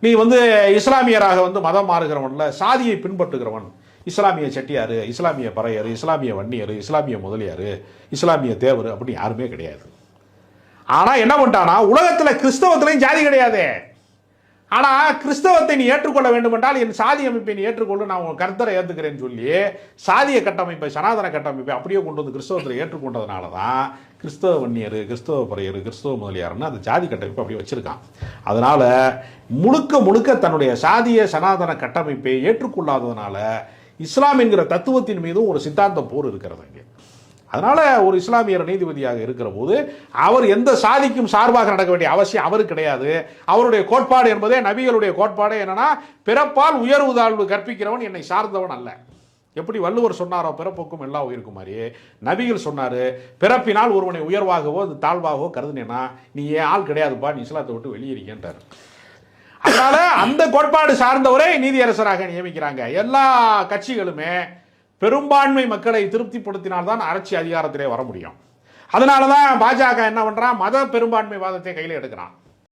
நீ இஸ்லாமியராக மதம் மாறுகிறவன்ல, சாதியை பின்பற்றுகிறவன், இஸ்லாமிய செட்டியார், இஸ்லாமிய பறையர், இஸ்லாமிய வன்னியர், இஸ்லாமிய முதலியார், இஸ்லாமிய தேவர் அப்படி யாருமே கிடையாது. ஆனா என்ன பண்ணிட்டானா, உலகத்துல கிறிஸ்தவத்திலையும் ஜாதி கிடையாது. ஆனா கிறிஸ்தவத்தை நீ ஏற்றுக்கொள்ள வேண்டும் என்றால் என் சாதி அமைப்பை நீ ஏற்றுக்கொண்டு நான் உன் கருத்தரை ஏற்றுக்கிறேன்னு சொல்லி சாதிய கட்டமைப்பை, சனாதன கட்டமைப்பை அப்படியே கொண்டு கிறிஸ்தவத்தில் ஏற்றுக்கொண்டதுனால தான் கிறிஸ்தவ வன்னியர், கிறிஸ்தவ பறையர், கிறிஸ்தவ முதலியார்னு அந்த ஜாதி கட்டமைப்பை அப்படியே வச்சிருக்கான். அதனால முழுக்க முழுக்க தன்னுடைய சாதிய சனாதன கட்டமைப்பை ஏற்றுக்கொள்ளாததுனால இஸ்லாம் என்கிற தத்துவத்தின் மீதும் ஒரு சித்தாந்த போர் இருக்கிறது அங்கே. அதனால ஒரு இஸ்லாமியர் நீதிபதியாக இருக்கிற போது அவர் எந்த சாதிக்கும் சார்பாக நடக்க வேண்டிய அவசியம் அவருக்கு கிடையாது. அவருடைய கோட்பாடு என்பதே நபிகளுடைய கோட்பாடு என்னன்னா, பிறப்பால் உயர்வு தாழ்வு கற்பிக்கிறவன் என்னை சார்ந்தவன் அல்ல. எப்படி வள்ளுவர் சொன்னாரோ பிறப்புக்கும் எல்லா உயிருக்கும் மாதிரி, நபிகள் சொன்னாரு பிறப்பினால் ஒருவனை உயர்வாகவோ தாழ்வாகவோ கருதுனேன்னா நீ ஏன் ஆள் கிடையாதுப்பா, நீ இஸ்லாத்தை விட்டு வெளியேறிக்கின்றார். அதனால அந்த கோட்பாடு சார்ந்தவரை நீதியரசராக நியமிக்கிறாங்க. எல்லா கட்சிகளுமே பெரும்பான்மை மக்களை திருப்திப்படுத்தினால்தான் அரசு அதிகாரத்திலே வர முடியும். அதனாலதான் பாஜக என்ன பண்றான், மத பெரும்பான்மை வாதத்தை கையில் எடுக்கிறான்.